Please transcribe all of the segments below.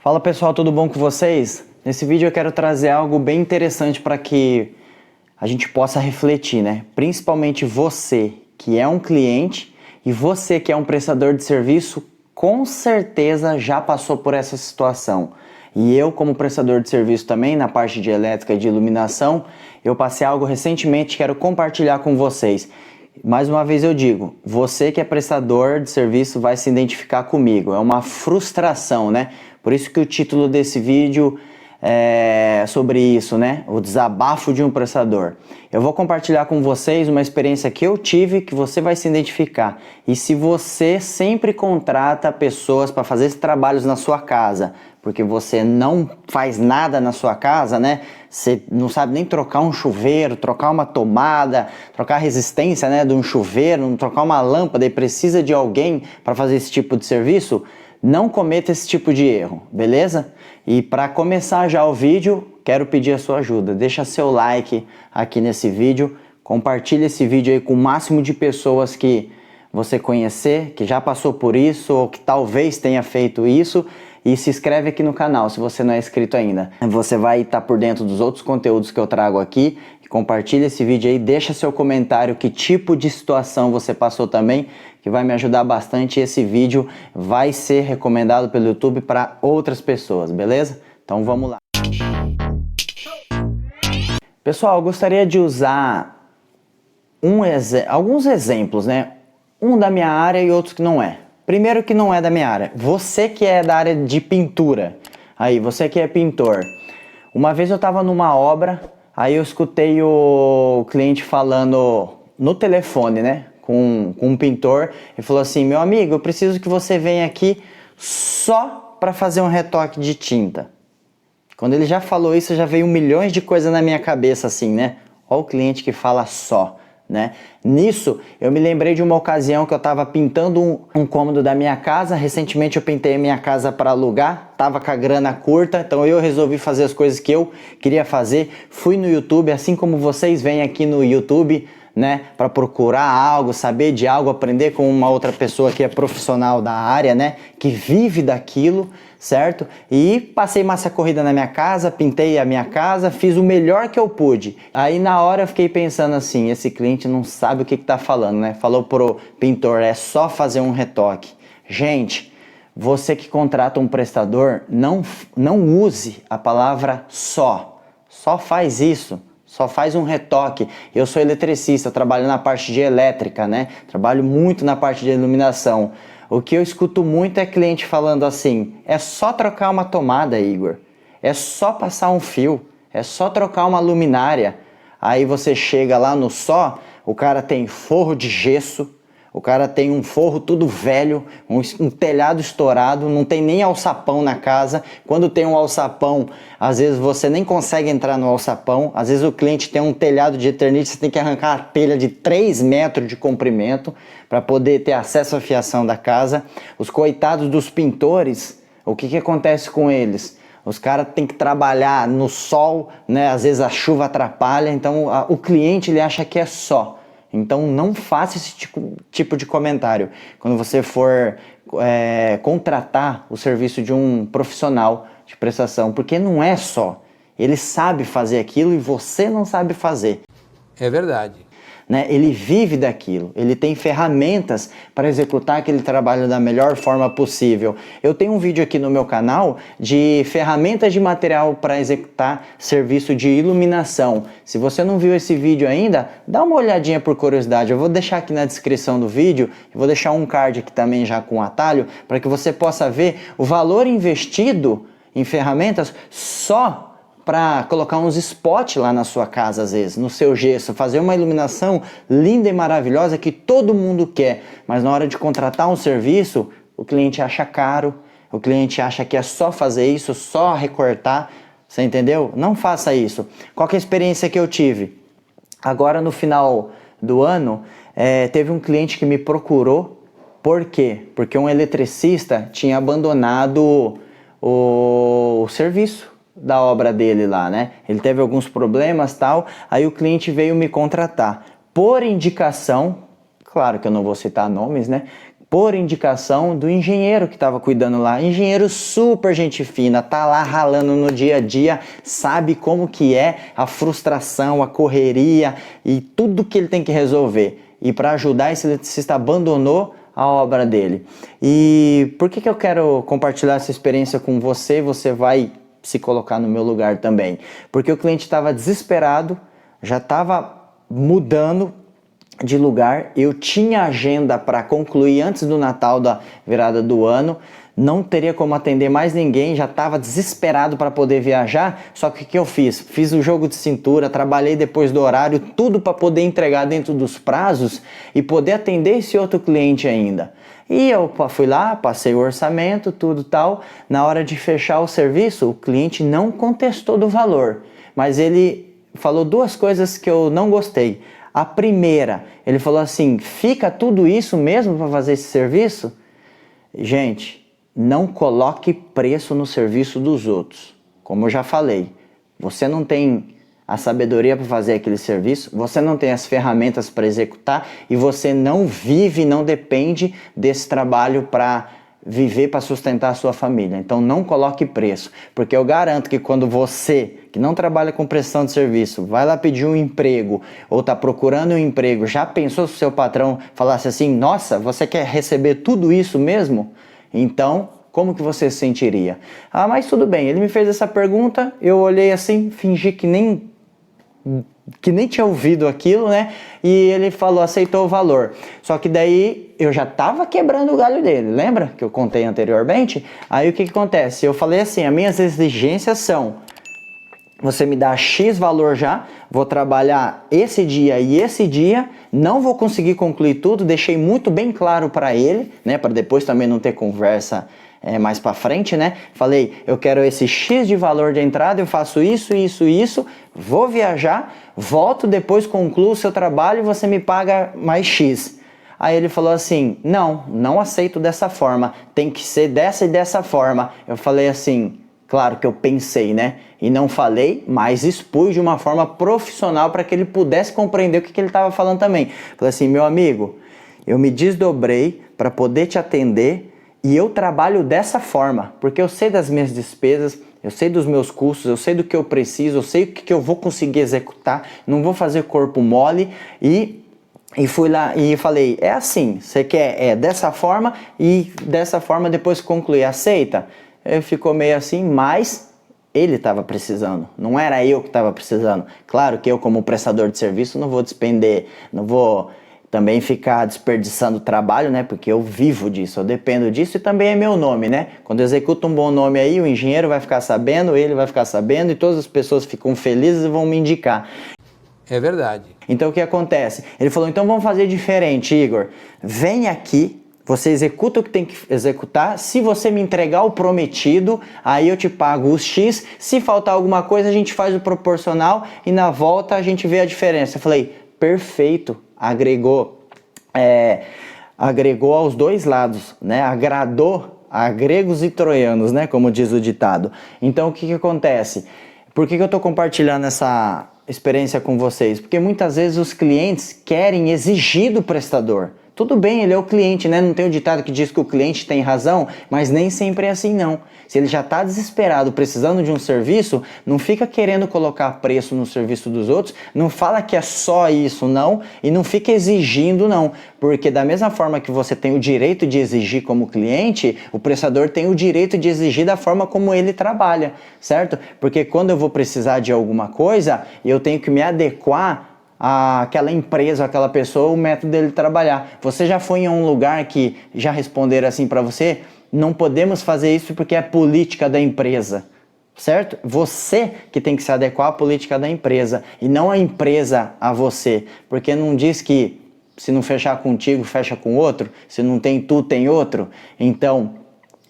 Fala pessoal, tudo bom com vocês? Nesse vídeo eu quero trazer algo bem interessante para que a gente possa refletir, né? Principalmente você que é um cliente e você que é um prestador de serviço, com certeza já passou por essa situação. E eu, como prestador de serviço também, na parte de elétrica e de iluminação, eu passei algo recentemente e quero compartilhar com vocês. Mais uma vez eu digo, você que é prestador de serviço vai se identificar comigo. É uma frustração, né? Por isso que o título desse vídeo é sobre isso, né? O desabafo de um prestador. Eu vou compartilhar com vocês uma experiência que eu tive que você vai se identificar. E se você sempre contrata pessoas para fazer esses trabalhos na sua casa, porque você não faz nada na sua casa, né? Você não sabe nem trocar um chuveiro, trocar uma tomada, trocar a resistência, né, de um chuveiro, trocar uma lâmpada e precisa de alguém para fazer esse tipo de serviço, não cometa esse tipo de erro, beleza? E para começar já o vídeo, quero pedir a sua ajuda. Deixa seu like aqui nesse vídeo, compartilha esse vídeo aí com o máximo de pessoas que você conhecer, que já passou por isso ou que talvez tenha feito isso. E se inscreve aqui no canal se você não é inscrito ainda. Você vai estar por dentro dos outros conteúdos que eu trago aqui. Compartilha esse vídeo aí, deixa seu comentário que tipo de situação você passou também, que vai me ajudar bastante. Esse vídeo vai ser recomendado pelo YouTube para outras pessoas, beleza? Então vamos lá. Pessoal, eu gostaria de usar alguns exemplos, né? Um da minha área e outros que não é. Primeiro que não é da minha área. Você que é da área de pintura, aí, você que é pintor. Uma vez eu estava numa obra, aí eu escutei o cliente falando no telefone, né, com um pintor, e falou assim: meu amigo, eu preciso que você venha aqui só para fazer um retoque de tinta. Quando ele já falou isso, já veio milhões de coisas na minha cabeça assim, né? Olha o cliente que fala só. Né? Nisso eu me lembrei de uma ocasião que eu estava pintando um cômodo da minha casa. Recentemente eu pintei a minha casa para alugar, estava com a grana curta, então eu resolvi fazer as coisas que eu queria fazer. Fui no YouTube, assim como vocês vêm aqui no YouTube, né, para procurar algo, saber de algo, aprender com uma outra pessoa que é profissional da área, né, que vive daquilo, certo? E passei massa corrida na minha casa, pintei a minha casa, fiz o melhor que eu pude. Aí na hora eu fiquei pensando assim, esse cliente não sabe o que tá falando, né? Falou pro pintor, é só fazer um retoque. Gente, você que contrata um prestador, não use a palavra só. Só faz isso. Só faz um retoque. Eu sou eletricista, trabalho na parte de elétrica, né? Trabalho muito na parte de iluminação. O que eu escuto muito é cliente falando assim: é só trocar uma tomada, Igor. É só passar um fio. É só trocar uma luminária. Aí você chega lá no só, o cara tem forro de gesso, o cara tem um forro tudo velho, um telhado estourado, não tem nem alçapão na casa. Quando tem um alçapão, às vezes você nem consegue entrar no alçapão. Às vezes o cliente tem um telhado de eternite, você tem que arrancar a telha de 3 metros de comprimento para poder ter acesso à fiação da casa. Os coitados dos pintores, o que acontece com eles? Os caras têm que trabalhar no sol, né? Às vezes a chuva atrapalha, então o cliente ele acha que é só. Então não faça esse tipo de comentário quando você for contratar o serviço de um profissional de prestação, porque não é só. Ele sabe fazer aquilo e você não sabe fazer. É verdade. Né? Ele vive daquilo, ele tem ferramentas para executar aquele trabalho da melhor forma possível. Eu tenho um vídeo aqui no meu canal de ferramentas de material para executar serviço de iluminação. Se você não viu esse vídeo ainda, dá uma olhadinha por curiosidade. Eu vou deixar aqui na descrição do vídeo, vou deixar um card aqui também já com atalho, para que você possa ver o valor investido em ferramentas só para colocar uns spots lá na sua casa, às vezes, no seu gesso, fazer uma iluminação linda e maravilhosa que todo mundo quer, mas na hora de contratar um serviço, o cliente acha caro, o cliente acha que é só fazer isso, só recortar, você entendeu? Não faça isso. Qual que é a experiência que eu tive? Agora no final do ano, teve um cliente que me procurou. Por quê? Porque um eletricista tinha abandonado o serviço da obra dele lá, né? Ele teve alguns problemas, tal, aí o cliente veio me contratar. Por indicação, claro que eu não vou citar nomes, né? por indicação do engenheiro que estava cuidando lá. Engenheiro super gente fina, tá lá ralando no dia a dia, sabe como que é a frustração, a correria e tudo que ele tem que resolver. E para ajudar, esse eletricista abandonou a obra dele. E por que eu quero compartilhar essa experiência com você? Você vai se colocar no meu lugar também. Porque o cliente estava desesperado, já estava mudando de lugar, eu tinha agenda para concluir antes do Natal, da virada do ano, não teria como atender mais ninguém, já estava desesperado para poder viajar, só que o que eu fiz? Fiz o jogo de cintura, trabalhei depois do horário, tudo para poder entregar dentro dos prazos e poder atender esse outro cliente ainda. E eu fui lá, passei o orçamento, tudo tal, na hora de fechar o serviço, o cliente não contestou do valor, mas ele falou duas coisas que eu não gostei. A primeira, ele falou assim, fica tudo isso mesmo para fazer esse serviço? Gente, não coloque preço no serviço dos outros. Como eu já falei, você não tem a sabedoria para fazer aquele serviço, você não tem as ferramentas para executar e você não vive, não depende desse trabalho para viver, para sustentar a sua família. Então não coloque preço, porque eu garanto que quando você, que não trabalha com prestação de serviço, vai lá pedir um emprego ou está procurando um emprego, já pensou se o seu patrão falasse assim, nossa, você quer receber tudo isso mesmo? Então, como que você se sentiria? Ah, mas tudo bem, ele me fez essa pergunta, eu olhei assim, fingi que nem tinha ouvido aquilo, né? E ele falou, aceitou o valor. Só que daí eu já tava quebrando o galho dele, lembra que eu contei anteriormente? Aí o que acontece? Eu falei assim, as minhas exigências são, você me dá X valor já, vou trabalhar esse dia e esse dia, não vou conseguir concluir tudo, deixei muito bem claro para ele, né? Para depois também não ter conversa mais para frente, né? Falei, eu quero esse X de valor de entrada, eu faço isso, vou viajar, volto, depois concluo o seu trabalho e você me paga mais X. Aí ele falou assim, não aceito dessa forma, tem que ser dessa e dessa forma. Eu falei assim, claro que eu pensei, né? E não falei, mas expus de uma forma profissional para que ele pudesse compreender o que ele estava falando também. Falei assim, meu amigo, eu me desdobrei para poder te atender e eu trabalho dessa forma, porque eu sei das minhas despesas, eu sei dos meus custos, eu sei do que eu preciso, eu sei o que eu vou conseguir executar, não vou fazer corpo mole e fui lá e falei, é assim, você quer dessa forma e dessa forma depois concluir, aceita? Ele ficou meio assim, mas ele estava precisando, não era eu que estava precisando. Claro que eu como prestador de serviço não vou despender, não vou também ficar desperdiçando trabalho, né? Porque eu vivo disso, eu dependo disso e também é meu nome, né? Quando eu executo um bom nome aí, o engenheiro vai ficar sabendo, ele vai ficar sabendo e todas as pessoas ficam felizes e vão me indicar. É verdade. Então o que acontece? Ele falou, então vamos fazer diferente, Igor. Vem aqui, você executa o que tem que executar. Se você me entregar o prometido, aí eu te pago os X. Se faltar alguma coisa, a gente faz o proporcional e na volta a gente vê a diferença. Eu falei, perfeito. Agregou aos dois lados, né? Agradou a gregos e troianos, né? Como diz o ditado. Então o que acontece? Por que eu estou compartilhando essa experiência com vocês? Porque muitas vezes os clientes querem exigir do prestador. Tudo bem, ele é o cliente, né? Não tem o ditado que diz que o cliente tem razão, mas nem sempre é assim não. Se ele já está desesperado, precisando de um serviço, não fica querendo colocar preço no serviço dos outros, não fala que é só isso não, e não fica exigindo não, porque da mesma forma que você tem o direito de exigir como cliente, o prestador tem o direito de exigir da forma como ele trabalha, certo? Porque quando eu vou precisar de alguma coisa, eu tenho que me adequar àquela empresa, àquela pessoa, o método dele trabalhar. Você já foi em um lugar que já responderam assim para você? Não podemos fazer isso porque é política da empresa, certo? Você que tem que se adequar à política da empresa e não a empresa a você, porque não diz que se não fechar contigo, fecha com outro, se não tem tu, tem outro. Então,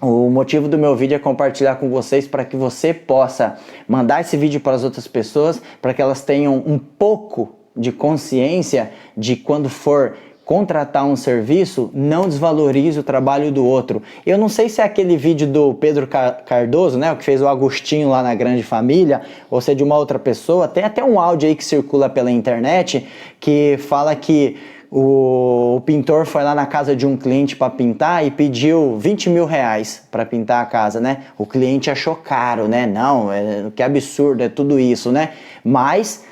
o motivo do meu vídeo é compartilhar com vocês para que você possa mandar esse vídeo para as outras pessoas, para que elas tenham um pouco de consciência de quando for contratar um serviço, não desvalorize o trabalho do outro. Eu não sei se é aquele vídeo do Pedro Cardoso, né, o que fez o Agostinho lá na Grande Família, ou se é de uma outra pessoa. Tem até um áudio aí que circula pela internet que fala que O pintor foi lá na casa de um cliente para pintar e pediu 20 mil reais para pintar a casa, né? O cliente achou caro, né? Não, que absurdo, é tudo isso, né? Mas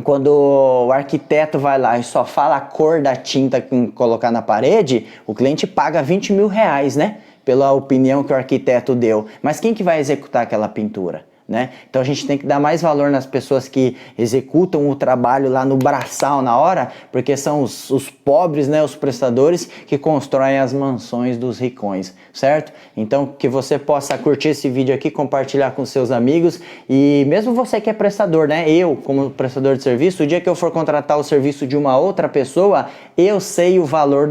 quando o arquiteto vai lá e só fala a cor da tinta que colocar na parede, o cliente paga 20 mil reais, né? Pela opinião que o arquiteto deu. Mas quem que vai executar aquela pintura? Né? Então a gente tem que dar mais valor nas pessoas que executam o trabalho lá no braçal na hora, porque são os pobres, né, os prestadores que constroem as mansões dos ricões, certo? Então que você possa curtir esse vídeo aqui, compartilhar com seus amigos, e mesmo você que é prestador, né? Eu como prestador de serviço, o dia que eu for contratar o serviço de uma outra pessoa, eu sei o valor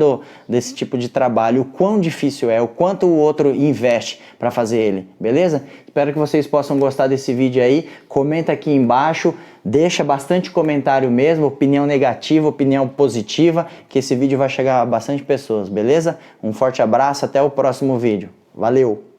desse tipo de trabalho, o quão difícil é, o quanto o outro investe para fazer ele, beleza? Espero que vocês possam gostar desse vídeo aí. Comenta aqui embaixo, deixa bastante comentário mesmo, opinião negativa, opinião positiva, que esse vídeo vai chegar a bastante pessoas, beleza? Um forte abraço, até o próximo vídeo. Valeu!